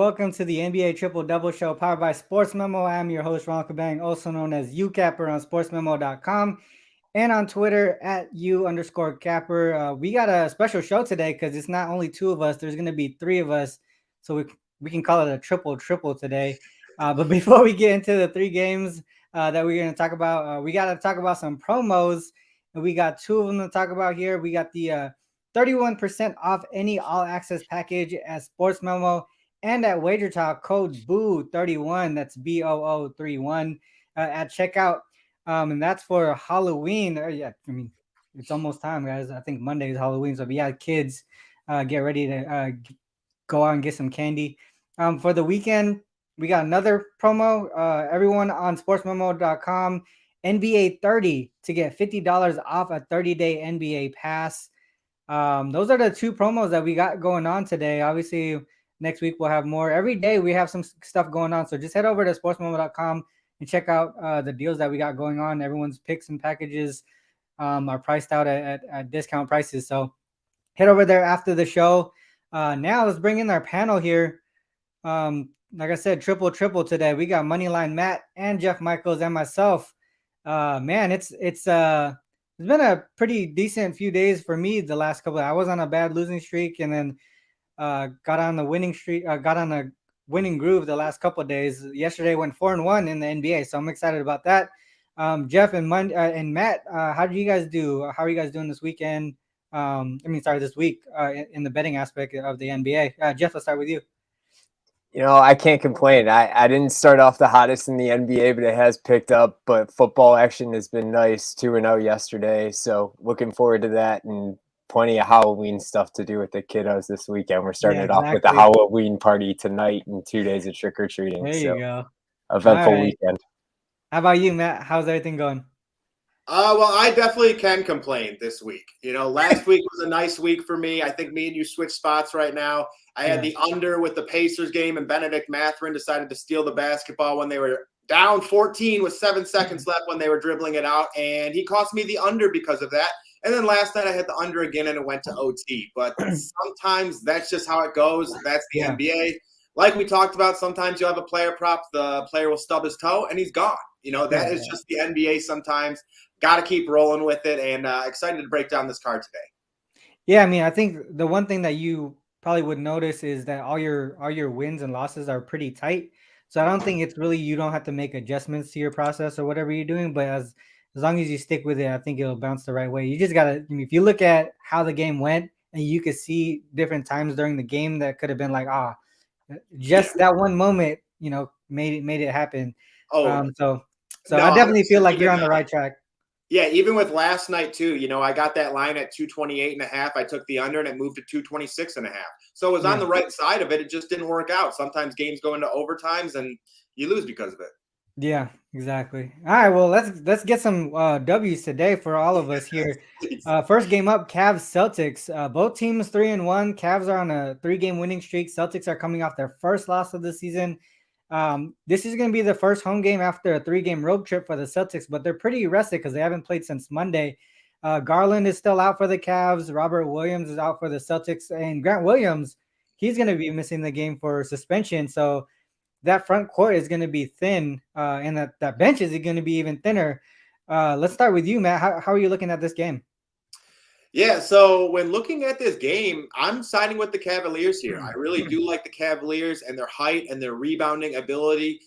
welcome to the NBA Triple Double Show powered by SportsMemo. I'm your host, Ronald Cabang, also known as UCapper on SportsMemo.com and on Twitter at @U_Capper. We got a special show today because it's not only two of us. There's going to be three of us, so we can call it a triple today. But before we get into the three games that we're going to talk about, we got to talk about some promos, and we got two of them to talk about here. We got the 31% off any all-access package at SportsMemo and at WagerTalk, code BOO31, that's BOO31 at checkout. And that's for Halloween. It's almost time, guys. I think Monday is Halloween. So if you have kids, get ready to go out and get some candy. For the weekend, we got another promo. Everyone on sportsmemo.com, NBA 30 to get $50 off a 30-day NBA pass. Those are the two promos that we got going on today. Obviously, next week we'll have more. Every day we have some stuff going on. So just head over to sportsmemo.com and check out the deals that we got going on. Everyone's picks and packages are priced out at discount prices. So head over there after the show. Now let's bring in our panel here. Like I said, triple today. We got Moneyline Matt and Jeff Michaels and myself. Man, it's been a pretty decent few days for me the last couple. I was on a bad losing streak and then got on the winning streak. Got on a winning groove the last couple of days. Yesterday went 4-1 in the NBA, so I'm excited about that. Jeff and Matt, how did you guys do? How are you guys doing this weekend? This week in the betting aspect of the NBA. Jeff, let's start with you. You know, I can't complain. I didn't start off the hottest in the NBA, but it has picked up. But football action has been nice. 2-0 yesterday, so looking forward to that, and plenty of Halloween stuff to do with the kiddos this weekend. We're starting it off with the Halloween party tonight and 2 days of trick-or-treating. There you go. Eventful weekend. How about you, Matt? How's everything going? Well, I definitely can complain this week. You know, last week was a nice week for me. I think me and you switched spots right now. I had the under with the Pacers game, and Benedict Mathurin decided to steal the basketball when they were down 14 with 7 seconds left when they were dribbling it out, and he cost me the under because of that. And then last night I had the under again, and it went to OT. But sometimes that's just how it goes. That's the NBA. Like we talked about, sometimes you have a player prop, the player will stub his toe, and he's gone. You know, that is just the NBA sometimes. Got to keep rolling with it, and excited to break down this card today. Yeah, I mean, I think the one thing that you probably would notice is that all your wins and losses are pretty tight. So I don't think it's really, you don't have to make adjustments to your process or whatever you're doing, but as long as you stick with it, I think it'll bounce the right way. You just got to, if you look at how the game went and you could see different times during the game that could have been like, that one moment, made it happen. So I definitely feel like you're on the right track. Yeah, even with last night too, I got that line at 228.5. I took the under and it moved to 226.5. So it was on the right side of it. It just didn't work out. Sometimes games go into overtimes and you lose because of it. Yeah, exactly. All right, well, let's get some W's today for all of us here. First game up, Cavs Celtics. Both teams 3-1. Cavs are on a 3-game winning streak. Celtics are coming off their first loss of the season. This is going to be the first home game after a 3-game road trip for the Celtics, but they're pretty rested because they haven't played since Monday. Garland is still out for the Cavs. Robert Williams is out for the Celtics, and Grant Williams, he's going to be missing the game for suspension. So that front court is going to be thin, and that bench is going to be even thinner. Let's start with you, Matt. How are you looking at this game? Yeah, so when looking at this game, I'm siding with the Cavaliers here. I really do like the Cavaliers and their height and their rebounding ability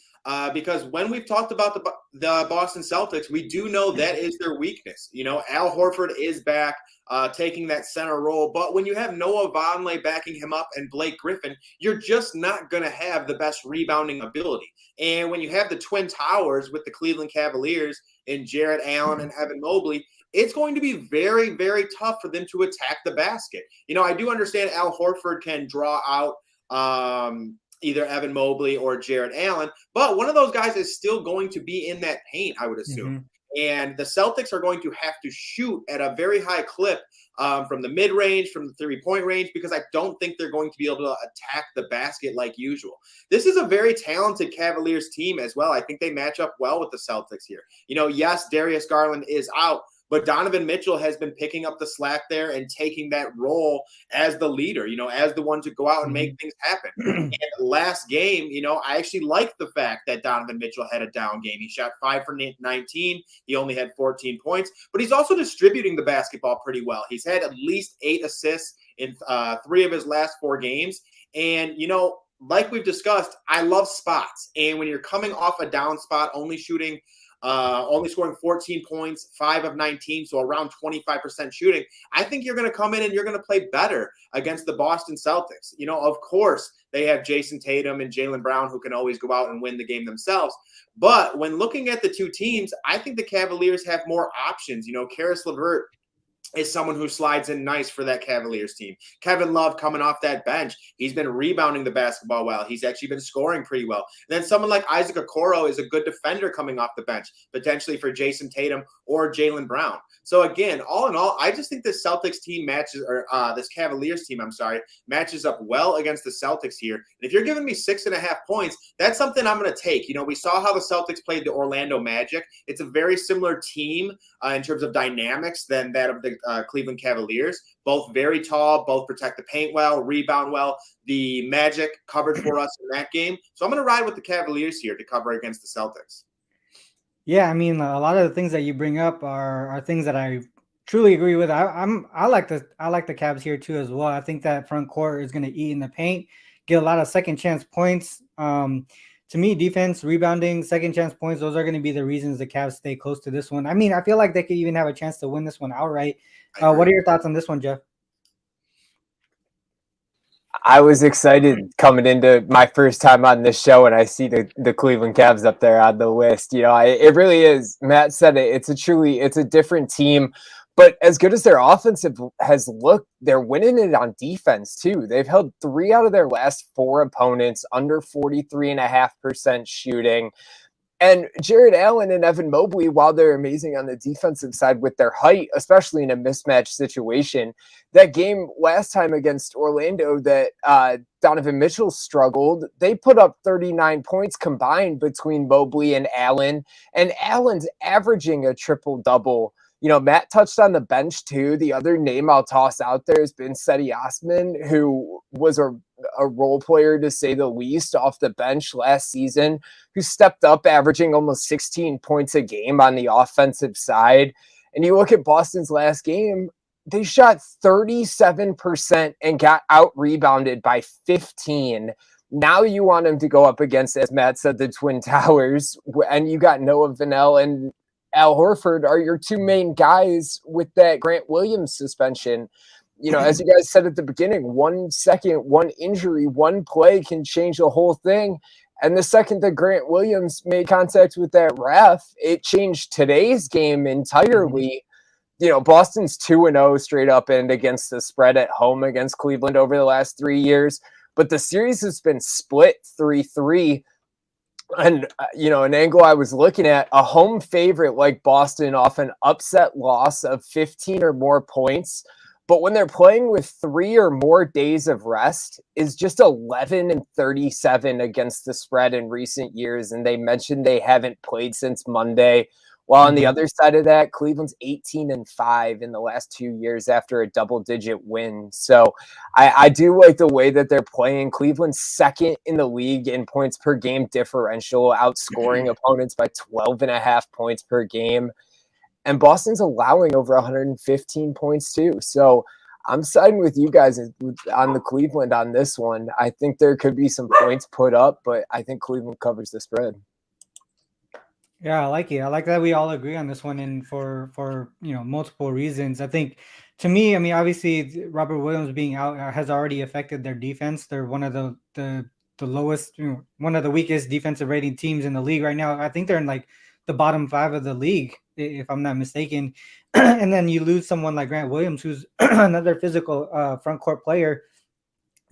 because when we've talked about the Boston Celtics, we do know that is their weakness. Al Horford is back taking that center role, but when you have Noah Vonleh backing him up and Blake Griffin, you're just not going to have the best rebounding ability. And when you have the Twin Towers with the Cleveland Cavaliers and Jarrett Allen and Evan Mobley, it's going to be very, very tough for them to attack the basket. I do understand Al Horford can draw out either Evan Mobley or Jarrett Allen, but one of those guys is still going to be in that paint, I would assume. And the Celtics are going to have to shoot at a very high clip from the mid-range, from the three-point range, because I don't think they're going to be able to attack the basket like usual. This is a very talented Cavaliers team as well. I think they match up well with the Celtics here. Yes, Darius Garland is out, but Donovan Mitchell has been picking up the slack there and taking that role as the leader, as the one to go out and make things happen. And last game, I actually liked the fact that Donovan Mitchell had a down game. He shot 5 for 19. He only had 14 points, but he's also distributing the basketball pretty well. He's had at least 8 assists in 3 of his last 4 games. And, like we've discussed, I love spots. And when you're coming off a down spot, only scoring 14 points, 5 of 19, so around 25% shooting, I think you're going to come in and you're going to play better against the Boston Celtics. Of course, they have Jason Tatum and Jaylen Brown who can always go out and win the game themselves. But when looking at the two teams, I think the Cavaliers have more options. Karis LeVert is someone who slides in nice for that Cavaliers team. Kevin Love coming off that bench. He's been rebounding the basketball well. He's actually been scoring pretty well. And then someone like Isaac Okoro is a good defender coming off the bench, potentially for Jason Tatum or Jaylen Brown. So again, all in all, I just think this Celtics team this Cavaliers team, matches up well against the Celtics here. And if you're giving me 6.5 points, that's something I'm going to take. We saw how the Celtics played the Orlando Magic. It's a very similar team in terms of dynamics than that of the Cleveland Cavaliers. Both very tall, both protect the paint well, rebound well. The Magic covered for us in that game. So I'm going to ride with the Cavaliers here to cover against the Celtics. Yeah, a lot of the things that you bring up are things that I truly agree with. I like the Cavs here too as well. I think that front court is going to eat in the paint, get a lot of second chance points. To me, defense, rebounding, second chance points, those are going to be the reasons the Cavs stay close to this one. I feel like they could even have a chance to win this one outright. What are your thoughts on this one, Jeff? I was excited coming into my first time on this show, and I see the Cleveland Cavs up there on the list. It really is. Matt said it. It's a different team. But as good as their offensive has looked, they're winning it on defense too. They've held 3 out of their last 4 opponents under 43.5% shooting. And Jared Allen and Evan Mobley, while they're amazing on the defensive side with their height, especially in a mismatch situation, that game last time against Orlando that Donovan Mitchell struggled, they put up 39 points combined between Mobley and Allen Allen's averaging a triple-double. Matt touched on the bench too. The other name I'll toss out there has been Cedi Osman, who was a role player to say the least off the bench last season, who stepped up averaging almost 16 points a game on the offensive side. And you look at Boston's last game, they shot 37% and got out rebounded by 15. Now you want them to go up against, as Matt said, the Twin Towers, and you got Noah Vanell and Al Horford are your 2 main guys with that Grant Williams suspension. As you guys said at the beginning, 1 second, 1 injury, 1 play can change the whole thing. And the second that Grant Williams made contact with that ref, it changed today's game entirely. Boston's 2-0 straight up and against the spread at home against Cleveland over the last 3 years. But the series has been split 3-3. And, an angle I was looking at, a home favorite like Boston off an upset loss of 15 or more points. But when they're playing with 3 or more days of rest, is just 11-37 against the spread in recent years. And they mentioned they haven't played since Monday. While on the other side of that, Cleveland's 18-5 in the last 2 years after a double-digit win. So I do like the way that they're playing. Cleveland's 2nd in the league in points per game differential, outscoring opponents by 12.5 points per game. And Boston's allowing over 115 points too. So I'm siding with you guys on the Cleveland on this one. I think there could be some points put up, but I think Cleveland covers the spread. Yeah, I like it. I like that we all agree on this one, and for multiple reasons. I think, to me, obviously Robert Williams being out has already affected their defense. They're one of the lowest, one of the weakest defensive rating teams in the league right now. I think they're in like the bottom 5 of the league, if I'm not mistaken. And then you lose someone like Grant Williams, who's another physical front court player.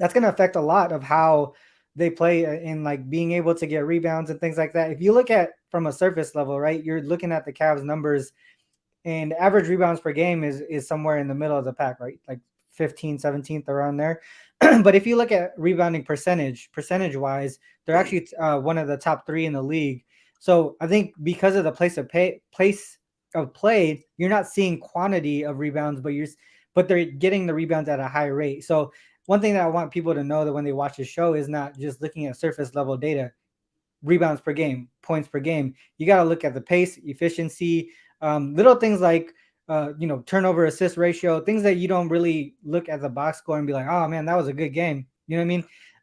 That's going to affect a lot of how they play in like being able to get rebounds and things like that. If you look at from a surface level, right, you're looking at the Cavs numbers, and average rebounds per game is somewhere in the middle of the pack, right? Like 15th, 17th, around there. But if you look at rebounding percentage wise, they're actually one of the top 3 in the league. So I think because of the of play, you're not seeing quantity of rebounds, but they're getting the rebounds at a high rate. So one thing that I want people to know that when they watch the show is not just looking at surface level data, rebounds per game, points per game. You got to look at the pace, efficiency, little things like turnover assist ratio, things that you don't really look at the box score and be like, oh man, that was a good game. You know what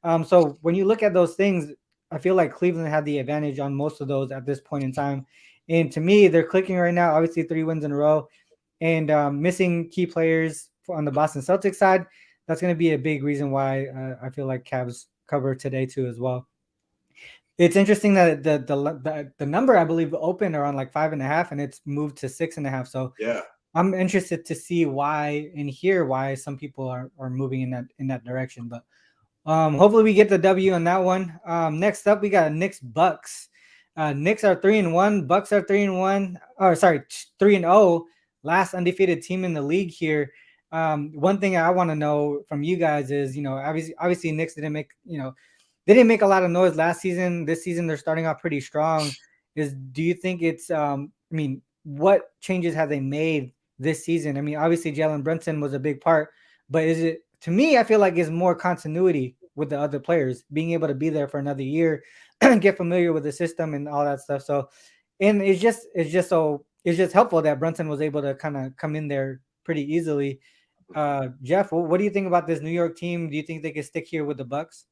I mean? So when you look at those things, I feel like Cleveland had the advantage on most of those at this point in time. And to me, they're clicking right now. Obviously, 3 wins in a row, and missing key players on the Boston Celtics side. That's going to be a big reason why I feel like Cavs cover today too as well. It's interesting that the number I believe opened around like 5.5, and it's moved to 6.5. So Yeah, I'm interested to see why and hear why some people are moving in that direction. But hopefully we get the W on that one. Next up we got Knicks Bucks. Knicks are 3-1. Bucks are 3-1. Or sorry, 3-0. Last undefeated team in the league here. One thing I want to know from you guys is, obviously Knicks didn't make, they didn't make a lot of noise last season. This season, they're starting off pretty strong. Do you think it's, what changes have they made this season? I mean, obviously Jalen Brunson was a big part, but to me, I feel like it's more continuity with the other players, being able to be there for another year, get familiar with the system and all that stuff. So, and it's just helpful that Brunson was able to kind of come in there pretty easily. Jeff, what do you think about this New York team? Do you think they can stick here with the Bucks?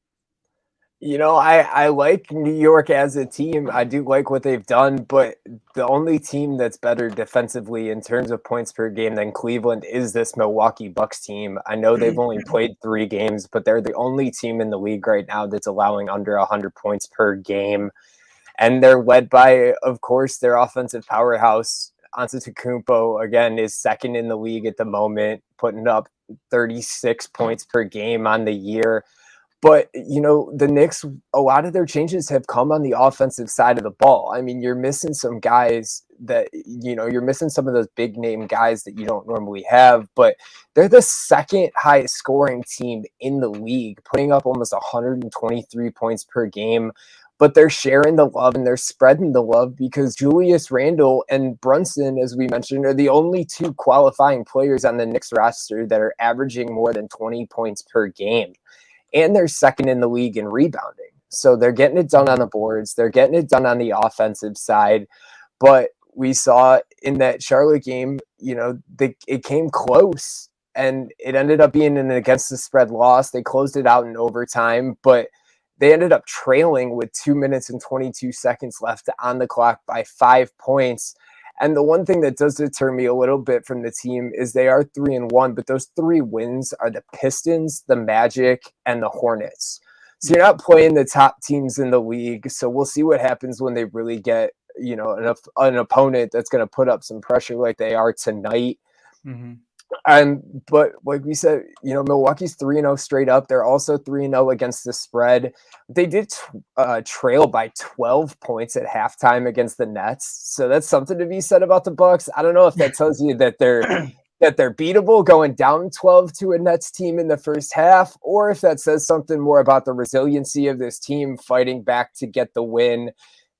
I like New York as a team. I do like what they've done, but the only team that's better defensively in terms of points per game than Cleveland is this Milwaukee Bucks team. I know they've only played 3 games, but they're the only team in the league right now that's allowing under 100 points per game. And they're led by, of course, their offensive powerhouse. Antetokounmpo, again, is second in the league at the moment, putting up 36 points per game on the year. But, the Knicks, a lot of their changes have come on the offensive side of the ball. I mean, you're missing some guys that, you're missing some of those big name guys that you don't normally have, but they're the second highest scoring team in the league, putting up almost 123 points per game. But they're sharing the love and they're spreading the love because Julius Randle and Brunson, as we mentioned, are the only 2 qualifying players on the Knicks roster that are averaging more than 20 points per game. And they're second in the league in rebounding. So they're getting it done on the boards. They're getting it done on the offensive side. But we saw in that Charlotte game, it came close and it ended up being an against the spread loss. They closed it out in overtime, but they ended up trailing with 2 minutes and 22 seconds left on the clock by 5 points. And the one thing that does deter me a little bit from the team is they are 3-1, but those 3 wins are the Pistons, the Magic, and the Hornets. So you're not playing the top teams in the league. So we'll see what happens when they really get, an opponent that's going to put up some pressure like they are tonight. Mm-hmm. But like we said, Milwaukee's 3-0 straight up. They're also 3-0 against the spread. They did trail by 12 points at halftime against the Nets. So that's something to be said about the Bucks. I don't know if that tells you that they're beatable going down 12 to a Nets team in the first half, or if that says something more about the resiliency of this team fighting back to get the win.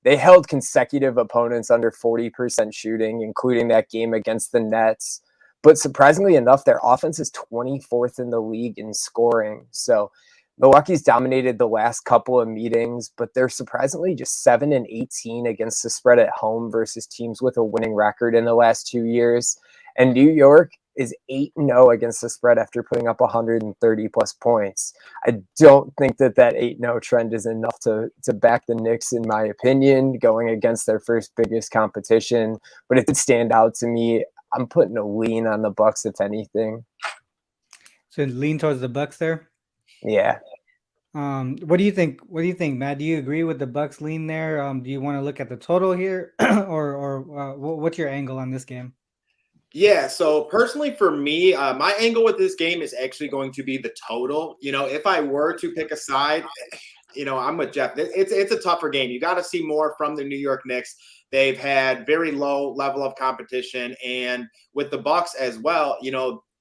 They held consecutive opponents under 40% shooting, including that game against the Nets. But surprisingly enough, their offense is 24th in the league in scoring. So Milwaukee's dominated the last couple of meetings, but they're surprisingly just 7-18 against the spread at home versus teams with a winning record in the last 2 years. And New York is 8-0 against the spread after putting up 130 plus points. I don't think that 8-0 trend is enough to back the Knicks, in my opinion, going against their first biggest competition. But it did stand out to me. I'm putting a lean on the Bucks, if anything. So lean towards the Bucks there. Yeah. What do you think? What do you think, Matt? Do you agree with the Bucks lean there? Do you want to look at the total here, or what's your angle on this game? Yeah, so personally for me, my angle with this game is actually going to be the total. If I were to pick a side, I'm with Jeff. It's a tougher game. You got to see more from the New York Knicks. They've had very low level of competition, and with the Bucks as well,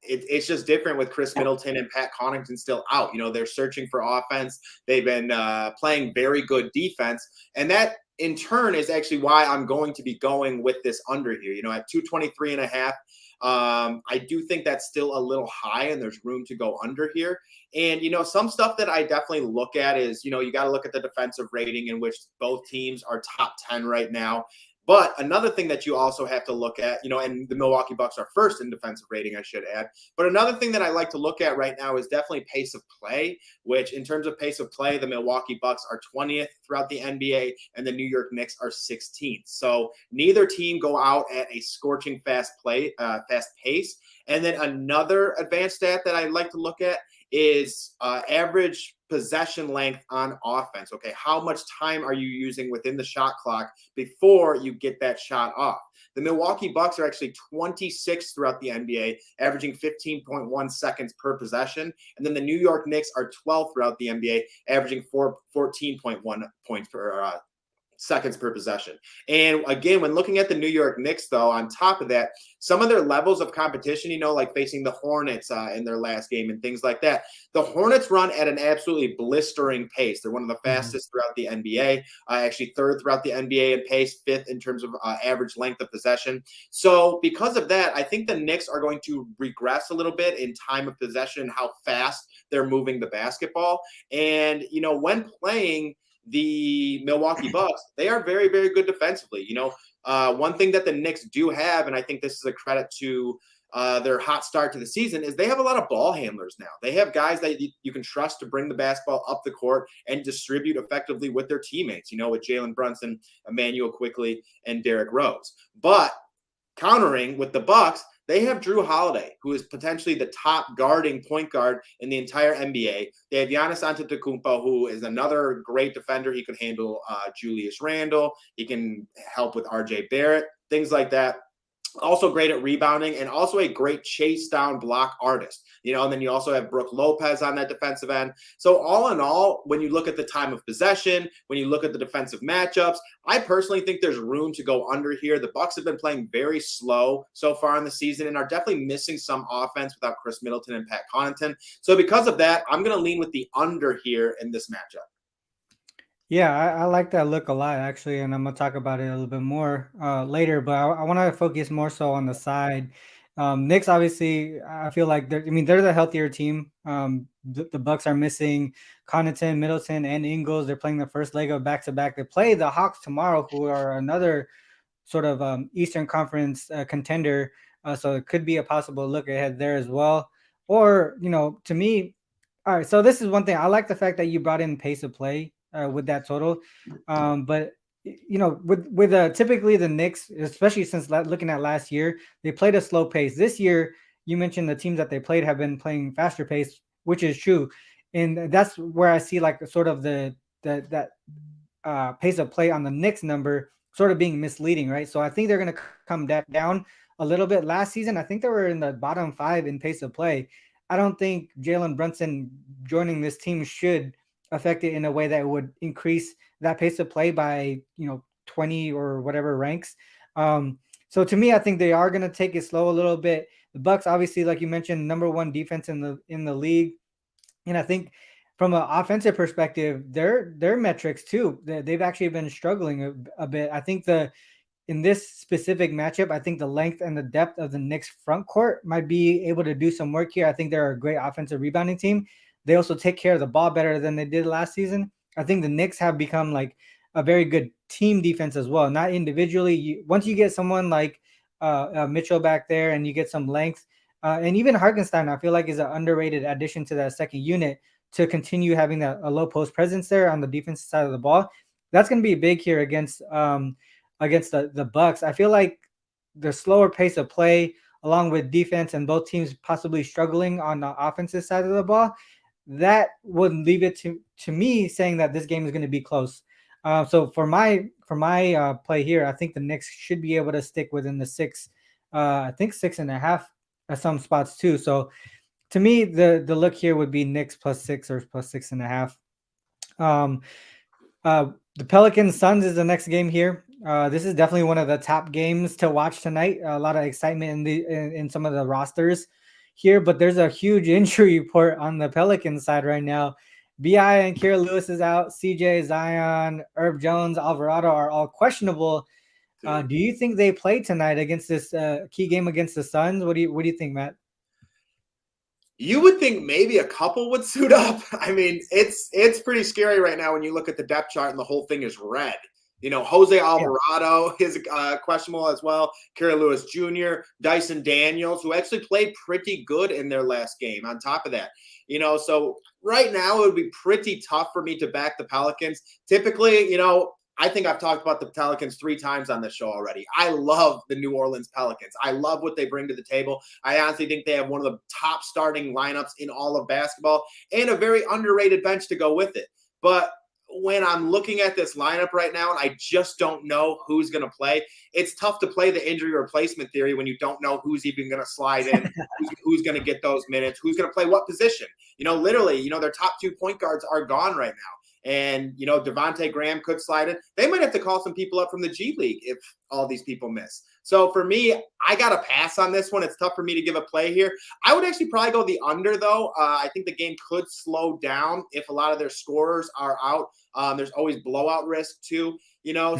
it's just different with Chris Middleton and Pat Connaughton still out. They're searching for offense. They've been playing very good defense, and that in turn is actually why I'm going to be going with this under here. At 223.5. I do think that's still a little high, and there's room to go under here. And, some stuff that I definitely look at is, you got to look at the defensive rating, in which both teams are top 10 right now. But another thing that you also have to look at, and the Milwaukee Bucks are first in defensive rating, I should add. But another thing that I like to look at right now is definitely pace of play, which in terms of pace of play, the Milwaukee Bucks are 20th throughout the NBA, and the New York Knicks are 16th. So neither team go out at a scorching fast pace. And then another advanced stat that I like to look at is average possession length on offense. Okay, how much time are you using within the shot clock before you get that shot off? The Milwaukee Bucks are actually 26 throughout the NBA, averaging 15.1 seconds per possession. And then the New York Knicks are 12 throughout the NBA, averaging 14.1 points per seconds per possession. And again, when looking at the New York Knicks, though, on top of that, some of their levels of competition, like facing the Hornets in their last game and things like that, the Hornets run at an absolutely blistering pace. They're one of the fastest throughout the NBA, actually third throughout the NBA in pace, fifth in terms of average length of possession. So because of that, I think the Knicks are going to regress a little bit in time of possession and how fast they're moving the basketball. And, when playing the Milwaukee Bucks, they are very, very good defensively. One thing that the Knicks do have, and I think this is a credit to their hot start to the season, is they have a lot of ball handlers now. They have guys that you can trust to bring the basketball up the court and distribute effectively with their teammates, with Jalen Brunson, Emmanuel Quickley, and Derrick Rose. But countering with the Bucks, they have Drew Holiday, who is potentially the top guarding point guard in the entire NBA. They have Giannis Antetokounmpo, who is another great defender. He could handle Julius Randle. He can help with RJ Barrett, things like that. Also great at rebounding, and also a great chase down block artist, and then you also have Brook Lopez on that defensive end. So all in all, when you look at the time of possession, when you look at the defensive matchups, I personally think there's room to go under here. The Bucks have been playing very slow so far in the season and are definitely missing some offense without Chris Middleton and Pat Connaughton. So because of that, I'm going to lean with the under here in this matchup. Yeah, I like that look a lot, actually, and I'm going to talk about it a little bit more later, but I want to focus more so on the side. Knicks, obviously, I feel like they're the healthier team. The Bucks are missing Connaughton, Middleton, and Ingles. They're playing the first leg of back-to-back. They play the Hawks tomorrow, who are another sort of Eastern Conference contender, so it could be a possible look ahead there as well. Or, to me, all right, so this is one thing. I like the fact that you brought in pace of play with that total. But, with typically the Knicks, especially since looking at last year, they played a slow pace. This year, you mentioned the teams that they played have been playing faster pace, which is true. And that's where I see like sort of that pace of play on the Knicks number sort of being misleading, right? So I think they're going to come down a little bit. Last season, I think they were in the bottom 5 in pace of play. I don't think Jalen Brunson joining this team should affect it in a way that would increase that pace of play by 20 or whatever ranks. So to me, I think they are going to take it slow a little bit. The Bucks, obviously, like you mentioned, number 1 defense in the league, and I think from an offensive perspective, their metrics too, they've actually been struggling a bit. I think in this specific matchup, I think the length and the depth of the Knicks front court might be able to do some work here. I think they're a great offensive rebounding team. They also take care of the ball better than they did last season. I think the Knicks have become like a very good team defense as well, not individually. Once you get someone like Mitchell back there and you get some length, and even Hartenstein, I feel like is an underrated addition to that second unit to continue having a low post presence there on the defensive side of the ball. That's going to be big here against the Bucks. I feel like the slower pace of play, along with defense and both teams possibly struggling on the offensive side of the ball, that would leave it to me saying that this game is going to be close. So for my play here, I think the Knicks should be able to stick within the 6, I think 6.5 at some spots too. So to me, the look here would be Knicks +6 or +6.5. The Pelicans Suns is the next game here. This is definitely one of the top games to watch tonight. A lot of excitement in some of the rosters here, but there's a huge injury report on the Pelicans side right now. BI and Kira Lewis is out. CJ, Zion, Herb Jones, Alvarado are all questionable. Do you think they play tonight against this key game against the Suns? What do you think, Matt? You would think maybe a couple would suit up. I mean, it's pretty scary right now when you look at the depth chart and the whole thing is red. Jose Alvarado is questionable as well. Kira Lewis Jr., Dyson Daniels, who actually played pretty good in their last game on top of that. So right now it would be pretty tough for me to back the Pelicans. Typically, I think I've talked about the Pelicans 3 times on this show already. I love the New Orleans Pelicans. I love what they bring to the table. I honestly think they have one of the top starting lineups in all of basketball and a very underrated bench to go with it. But when I'm looking at this lineup right now and I just don't know who's going to play, it's tough to play the injury replacement theory when you don't know who's even going to slide in, who's going to get those minutes, who's going to play what position. Literally, their top 2 point guards are gone right now. And, Devontae Graham could slide in. They might have to call some people up from the G League if all these people miss. So for me, I got to pass on this one. It's tough for me to give a play here. I would actually probably go the under, though. I think the game could slow down if a lot of their scorers are out. There's always blowout risk, too.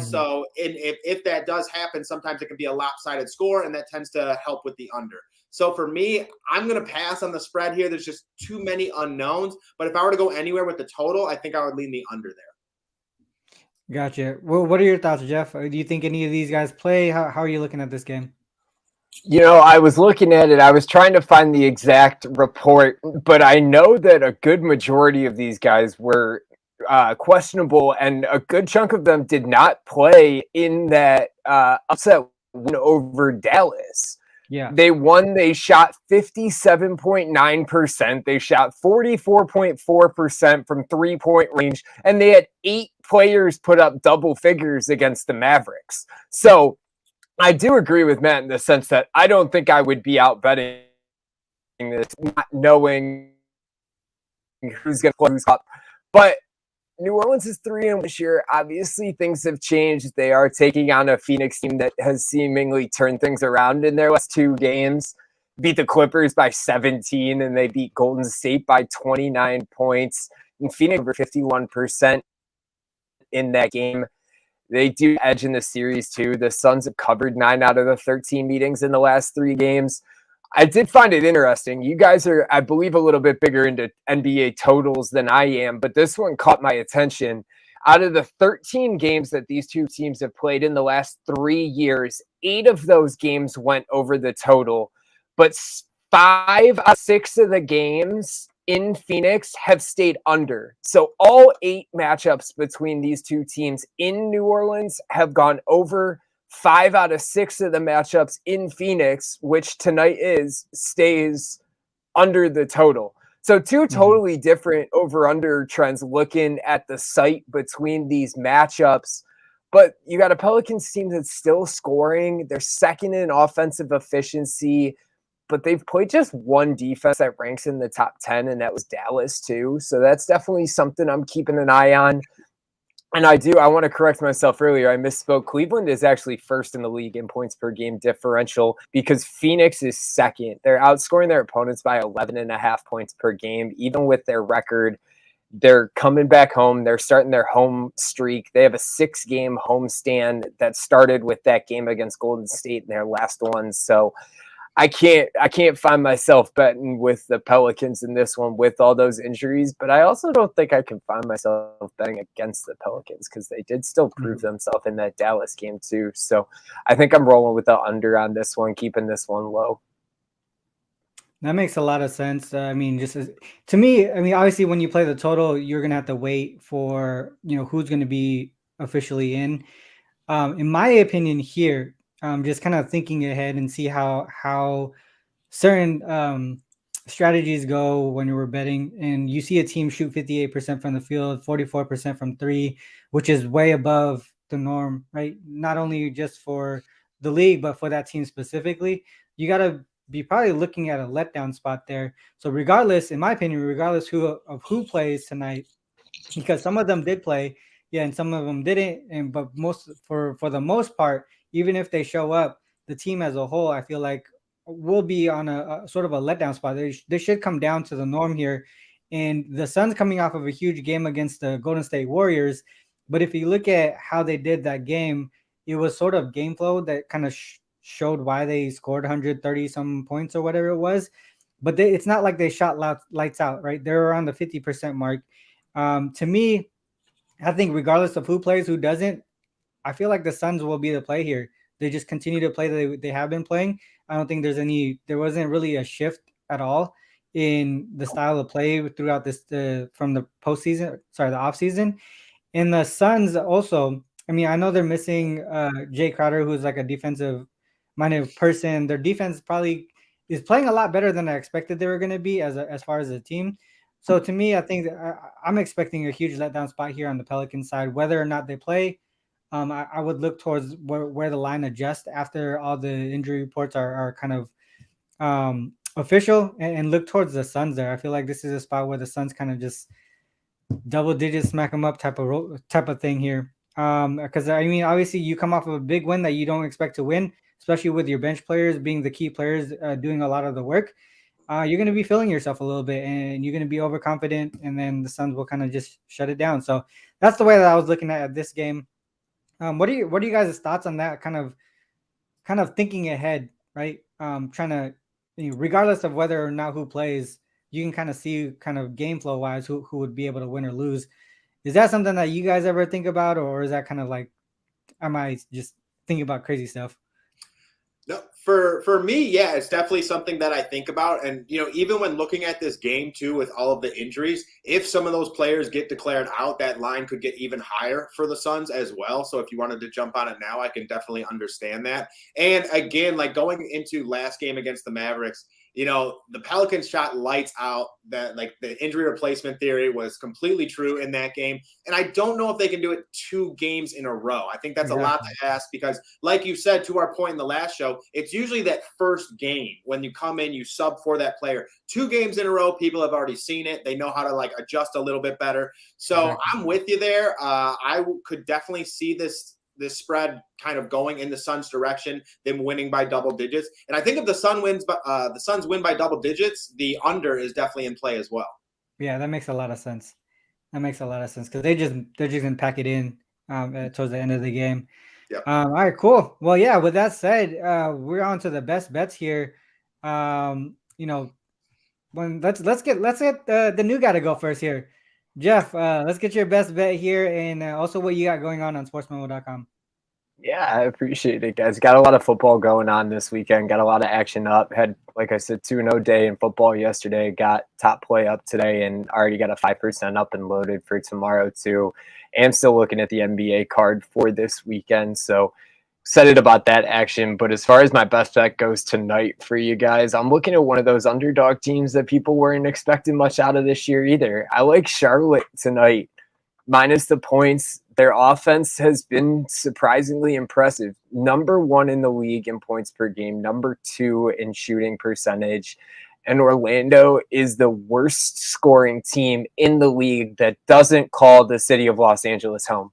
So if that does happen, sometimes it can be a lopsided score, and that tends to help with the under. So for me, I'm going to pass on the spread here. There's just too many unknowns. But if I were to go anywhere with the total, I think I would lean the under there. Gotcha. Well, what are your thoughts, Jeff? Do you think any of these guys play? How are you looking at this game? I was looking at it. I was trying to find the exact report, but I know that a good majority of these guys were questionable, and a good chunk of them did not play in that upset win over Dallas. Yeah. They won. They shot 57.9%. They shot 44.4% from 3-point range, and they had 8 players put up double figures against the Mavericks. So I do agree with Matt in the sense that I don't think I would be out betting this, not knowing who's going to play, who's up. But New Orleans is 3-1 this year. Obviously, things have changed. They are taking on a Phoenix team that has seemingly turned things around in their last 2 games. Beat the Clippers by 17, and they beat Golden State by 29 points. And Phoenix over 51% in that game. They do edge in the series, too. The Suns have covered 9 out of the 13 meetings in the last 3 games. I did find it interesting. You guys are, I believe, a little bit bigger into NBA totals than I am, but this one caught my attention. Out of the 13 games that these two teams have played in the last 3 years, 8 of those games went over the total, but 5 out of 6 of the games in Phoenix have stayed under. So all 8 matchups between these two teams in New Orleans have gone over. 5 out of 6 of the matchups in Phoenix, which tonight stays under the total. So 2 totally different over-under trends looking at the site between these matchups. But you got a Pelicans team that's still scoring. They're second in offensive efficiency, but they've played just one defense that ranks in the top 10, and that was Dallas too. So that's definitely something I'm keeping an eye on. And I want to correct myself earlier. I misspoke. Cleveland is actually first in the league in points per game differential because Phoenix is second. They're outscoring their opponents by 11.5 points per game. Even with their record, they're coming back home. They're starting their home streak. They have a 6-game homestand that started with that game against Golden State in their last one. So I can't find myself betting with the Pelicans in this one with all those injuries, but I also don't think I can find myself betting against the Pelicans because they did still prove themselves in that Dallas game too. So I think I'm rolling with the under on this one, keeping this one low. That makes a lot of sense. To me, obviously when you play the total, you're going to have to wait for, who's going to be officially in. In my opinion here, just kind of thinking ahead and see how certain strategies go when you were betting, and you see a team shoot 58% from the field, 44% from 3, which is way above the norm, right? Not only just for the league, but for that team specifically. You got to be probably looking at a letdown spot there. So regardless, in my opinion, regardless of who plays tonight, because some of them did play, and some of them didn't, but for the most part, even if they show up, the team as a whole, I feel like will be on a sort of a letdown spot. They should come down to the norm here. And the Suns coming off of a huge game against the Golden State Warriors. But if you look at how they did that game, it was sort of game flow that kind of showed why they scored 130 some points or whatever it was. But it's not like they shot lights out, right? They're around the 50% mark. To me, I think regardless of who plays, who doesn't, I feel like the Suns will be the play here. They just continue to play they have been playing. I don't think there wasn't really a shift at all in the style of play throughout this from the postseason, the offseason. And the Suns also, I mean, I know they're missing Jay Crowder, who's like a defensive minded person. Their defense probably is playing a lot better than I expected they were going to be as far as a team. So to me, I think I'm expecting a huge letdown spot here on the Pelicans side, whether or not they play. I would look towards where the line adjusts after all the injury reports are kind of official, and look towards the Suns there. I feel like this is a spot where the Suns kind of just double digits smack them up type of thing here. Because I mean, obviously you come off of a big win that you don't expect to win, especially with your bench players being the key players doing a lot of the work. You're going to be feeling yourself a little bit, and you're going to be overconfident, and then the Suns will kind of just shut it down. So that's the way that I was looking at this game. What are you guys' thoughts on that kind of thinking ahead, right? Trying to, regardless of whether or not who plays, you can kind of see kind of game flow wise who would be able to win or lose. Is that something that you guys ever think about, or is that kind of like, am I just thinking about crazy stuff? No, for me, yeah, it's definitely something that I think about. And, even when looking at this game too, with all of the injuries, if some of those players get declared out, that line could get even higher for the Suns as well. So if you wanted to jump on it now, I can definitely understand that. And again, like going into last game against the Mavericks, the Pelicans shot lights out. That like the injury replacement theory was completely true in that game. And I don't know if they can do it 2 games in a row. I think that's a lot to ask because, like you said, to our point in the last show, it's usually that first game when you come in, you sub for that player. 2 games in a row, people have already seen it. They know how to like adjust a little bit better. So I'm with you there. I could definitely see this spread kind of going in the Suns' direction, them winning by double digits. And I think if the Suns win by double digits, the under is definitely in play as well. Yeah, that makes a lot of sense. Because they're just gonna pack it in towards the end of the game. Yep. All right, cool. Well, yeah. With that said, we're on to the best bets here. Let's get the new guy to go first here. Jeff, let's get your best bet here, and also what you got going on SportsMemo.com. Yeah, I appreciate it, guys. Got a lot of football going on this weekend. Got a lot of action up. Had, like I said, 2-0 day in football yesterday. Got top play up today and already got a 5% up and loaded for tomorrow too. And still looking at the NBA card for this weekend. So excited about that action. But as far as my best bet goes tonight for you guys, I'm looking at one of those underdog teams that people weren't expecting much out of this year either. I like Charlotte tonight. Minus the points. Their offense has been surprisingly impressive. Number 1 in the league in points per game, number 2 in shooting percentage. And Orlando is the worst scoring team in the league that doesn't call the city of Los Angeles home,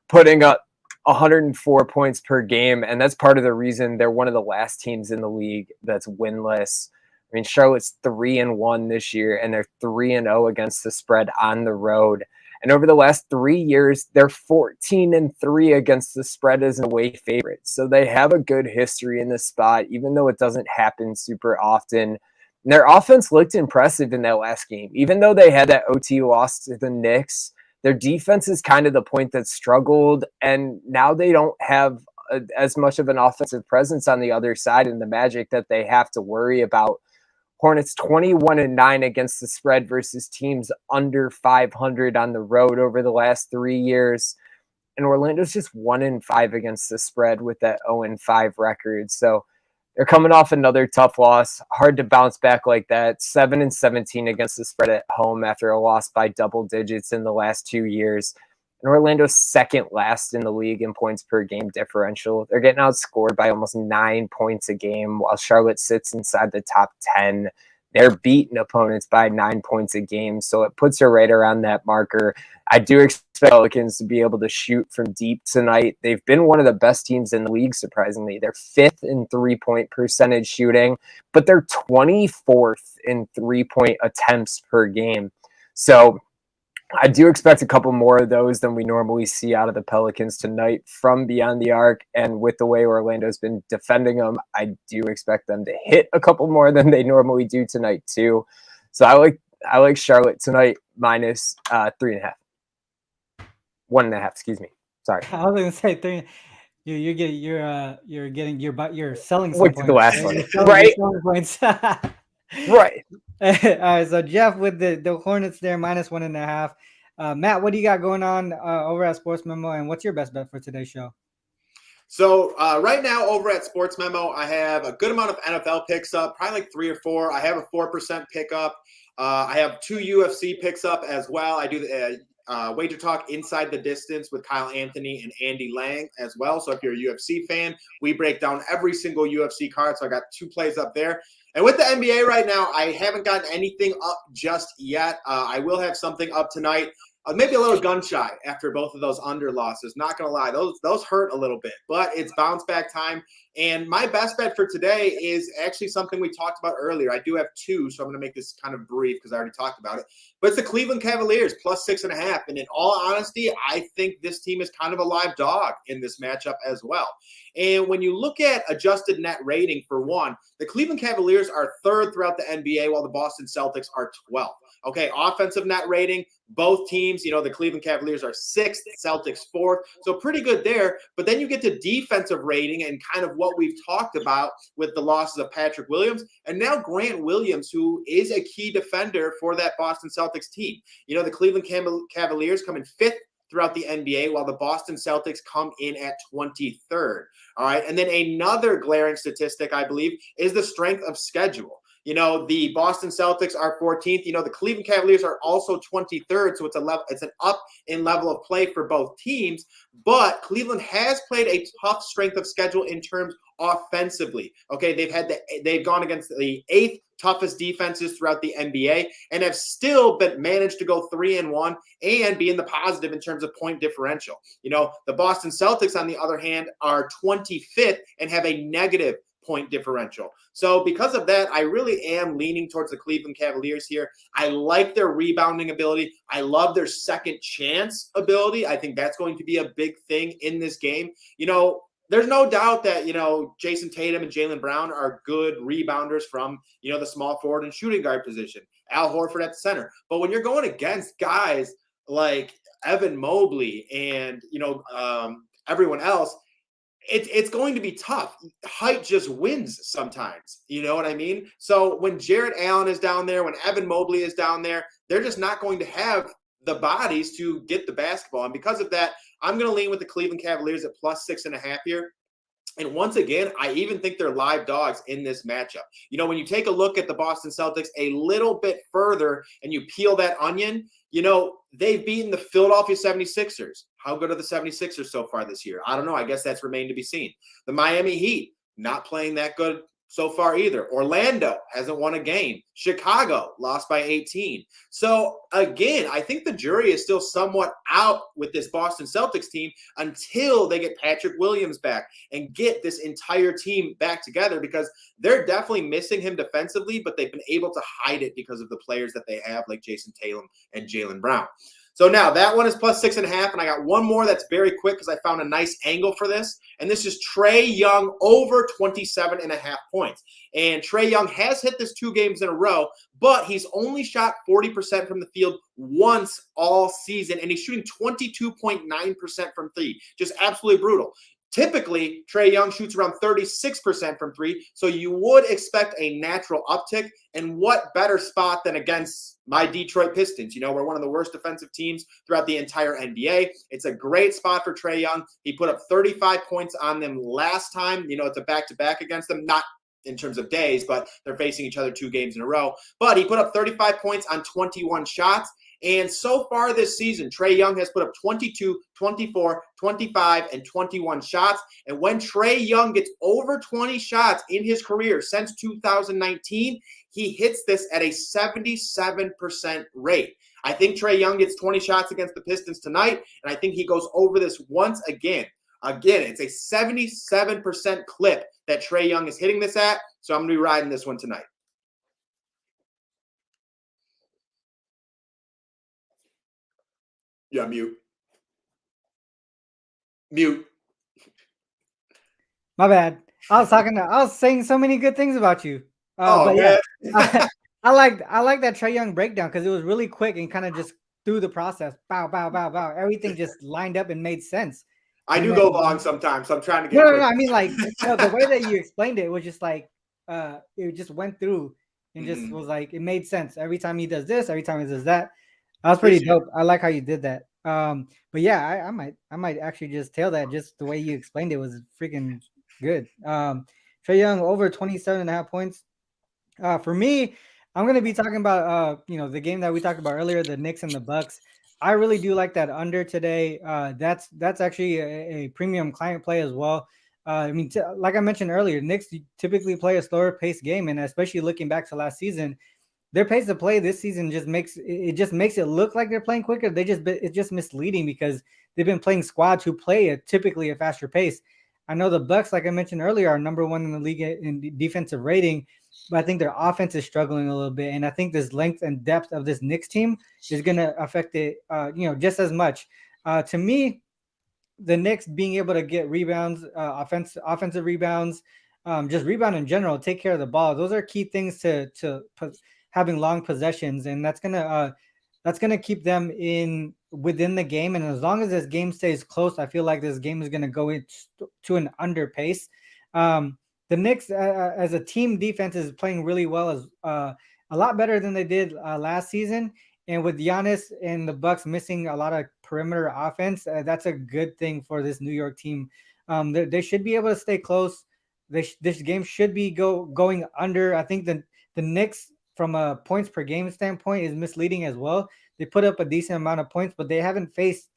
putting up 104 points per game. And that's part of the reason they're one of the last teams in the league that's winless. I mean, Charlotte's 3-1 this year, and they're 3-0 against the spread on the road. And over the last 3 years, they're 14-3 against the spread as an away favorite. So they have a good history in this spot, even though it doesn't happen super often. And their offense looked impressive in that last game. Even though they had that OT loss to the Knicks, their defense is kind of the point that struggled. And now they don't have as much of an offensive presence on the other side in the Magic that they have to worry about. Hornets 21-9 against the spread versus teams under 500 on the road over the last 3 years. And Orlando's just 1-5 against the spread with that 0-5 record. So they're coming off another tough loss. Hard to bounce back like that. 7-17 against the spread at home after a loss by double digits in the last 2 years. And Orlando's second last in the league in points per game differential. They're getting outscored by almost 9 points a game, while Charlotte sits inside the top 10. they're beating opponents by 9 points a game. So it puts her right around that marker. I do expect Pelicans to be able to shoot from deep tonight. They've been one of the best teams in the league, surprisingly. They're 5th in 3-point percentage shooting, but they're 24th in 3-point attempts per game. So I do expect a couple more of those than we normally see out of the Pelicans tonight from beyond the arc. And with the way Orlando's been defending them, I do expect them to hit a couple more than they normally do tonight too. So I like Charlotte tonight minus 3.5. 1.5, excuse me. Sorry. I was gonna say 3. You're selling some Wait to points. the last Right? one. You're selling points. Right. All right, so Jeff with the Hornets there minus 1.5. Matt, what do you got going on over at Sports Memo, and what's your best bet for today's show? So right now over at Sports Memo, I have a good amount of NFL picks up, probably like 3 or 4. I have a 4% pick up. I have 2 UFC picks up as well. I do the Wager Talk Inside the Distance with Kyle Anthony and Andy Lang as well. So if you're a UFC fan, we break down every single UFC card. So I got 2 plays up there. And with the NBA right now, I haven't gotten anything up just yet. I will have something up tonight. Maybe a little gun shy after both of those under losses. Not going to lie, those hurt a little bit, but it's bounce back time. And my best bet for today is actually something we talked about earlier. I do have 2, so I'm going to make this kind of brief because I already talked about it. But it's the Cleveland Cavaliers plus 6.5. And in all honesty, I think this team is kind of a live dog in this matchup as well. And when you look at adjusted net rating for one, the Cleveland Cavaliers are 3rd throughout the NBA while the Boston Celtics are 12th. Okay, offensive net rating, both teams, the Cleveland Cavaliers are 6th, Celtics 4th. So pretty good there. But then you get to defensive rating and kind of what we've talked about with the losses of Patrick Williams and now Grant Williams, who is a key defender for that Boston Celtics team. The Cleveland Cavaliers come in 5th throughout the NBA, while the Boston Celtics come in at 23rd. All right. And then another glaring statistic, I believe, is the strength of schedule. The Boston Celtics are 14th. The Cleveland Cavaliers are also 23rd. So it's an up in level of play for both teams. But Cleveland has played a tough strength of schedule in terms offensively. Okay, they've gone against the 8th toughest defenses throughout the NBA and have still been managed to go 3-1 and be in the positive in terms of point differential. The Boston Celtics, on the other hand, are 25th and have a negative point differential. So because of that, I really am leaning towards the Cleveland Cavaliers here. I like their rebounding ability. I love their second chance ability. I think that's going to be a big thing in this game. There's no doubt that, Jason Tatum and Jaylen Brown are good rebounders from, the small forward and shooting guard position. Al Horford at the center. But when you're going against guys like Evan Mobley and, everyone else, it's going to be tough. Height just wins sometimes. You know what I mean? So when Jarrett Allen is down there, when Evan Mobley is down there, they're just not going to have the bodies to get the basketball. And because of that, I'm going to lean with the Cleveland Cavaliers at plus 6.5 here. And once again, I even think they're live dogs in this matchup. When you take a look at the Boston Celtics a little bit further and you peel that onion, they've beaten the Philadelphia 76ers. How good are the 76ers so far this year? I don't know. I guess that's remained to be seen. The Miami Heat, not playing that good so far either. Orlando hasn't won a game. Chicago lost by 18. So again, I think the jury is still somewhat out with this Boston Celtics team until they get Patrick Williams back and get this entire team back together, because they're definitely missing him defensively, but they've been able to hide it because of the players that they have, like Jason Tatum and Jaylen Brown. So now that one is plus 6.5, and I got one more that's very quick because I found a nice angle for this, and this is Trae Young over 27.5 points. And Trae Young has hit this 2 games in a row, but he's only shot 40% from the field once all season, and he's shooting 22.9% from 3. Just absolutely brutal. Typically, Trae Young shoots around 36% from 3, so you would expect a natural uptick. And what better spot than against my Detroit Pistons? We're one of the worst defensive teams throughout the entire NBA. It's a great spot for Trae Young. He put up 35 points on them last time. It's a back-to-back against them, not in terms of days, but they're facing each other 2 games in a row. But he put up 35 points on 21 shots. And so far this season, Trae Young has put up 22, 24, 25, and 21 shots. And when Trae Young gets over 20 shots in his career since 2019, he hits this at a 77% rate. I think Trae Young gets 20 shots against the Pistons tonight, and I think he goes over this once again. Again, it's a 77% clip that Trae Young is hitting this at, so I'm going to be riding this one tonight. Yeah, mute. My bad. I was saying so many good things about you. But man. Yeah, I like that Trae Young breakdown because it was really quick and kind of just through the process. Bow, bow, bow, bow. Everything just lined up and made sense. I do go long sometimes, so I'm trying to get No. I mean, like the way that you explained it was just like it just went through and just was like it made sense every time he does this, every time he does that. That was pretty dope. I like how you did that. But yeah, I might actually just tell that just the way you explained it was freaking good. Trae Young over 27.5 points. For me, I'm gonna be talking about the game that we talked about earlier, the Knicks and the Bucks. I really do like that under today. That's actually a premium client play as well. I mean, like I mentioned earlier, Knicks typically play a slower paced game, and especially looking back to last season, their pace of play this season just makes it look like they're playing quicker. It's just misleading because they've been playing squads who play typically a faster pace. I know the Bucks, like I mentioned earlier, are number one in the league in defensive rating, but I think their offense is struggling a little bit, and I think this length and depth of this Knicks team is going to affect it, just as much. To me, the Knicks being able to get rebounds, offensive rebounds, just rebound in general, take care of the ball. Those are key things to having long possessions, and that's gonna keep them within the game. And as long as this game stays close, I feel like this game is gonna go to an under pace. The Knicks, as a team defense, is playing really well, as a lot better than they did last season. And with Giannis and the Bucks missing a lot of perimeter offense, that's a good thing for this New York team. They should be able to stay close. This game should be going under. I think the Knicks, from a points per game standpoint, is misleading as well. They put up a decent amount of points, but they haven't faced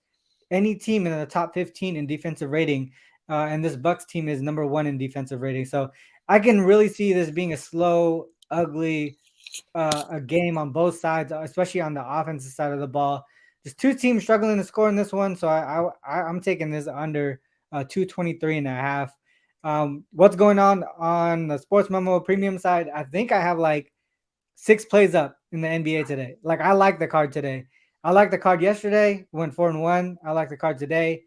any team in the top 15 in defensive rating. And this Bucks team is number 1 in defensive rating. So I can really see this being a slow, ugly a game on both sides, especially on the offensive side of the ball. There's two teams struggling to score in this one. So I'm taking this under 223.5. What's going on the Sports Memo premium side? I think I have like 6 plays up in the NBA today. Like, I like the card today. I like the card yesterday, went 4-1. I like the card today.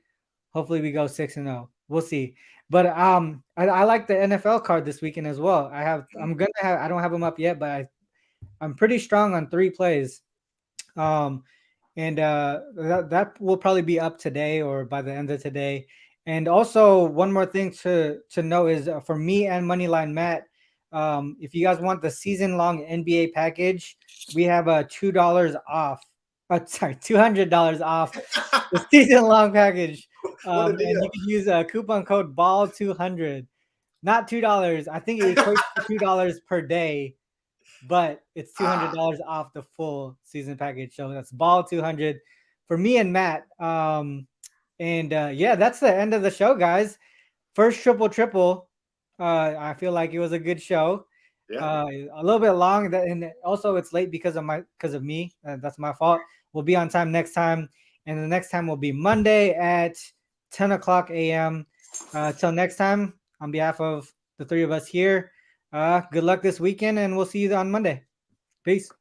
Hopefully we go 6-0. We'll see. But I like the NFL card this weekend as well. I don't have them up yet, but I'm pretty strong on 3 plays. And that will probably be up today or by the end of today. And also, one more thing to know is for me and Moneyline Matt, if you guys want the season-long NBA package, we have a $200 off the season-long package. And you can use a coupon code BALL200, not $2. I think it equates to $2 per day, but it's $200 off the full season package. So that's BALL200 for me and Matt. Yeah, that's the end of the show, guys. First triple. I feel like it was a good show. Yeah. A little bit long, and also it's late because of me. That's my fault. We'll be on time next time, and the next time will be Monday at 10 o'clock a.m. Till next time, on behalf of the 3 of us here, good luck this weekend, and we'll see you on Monday. Peace.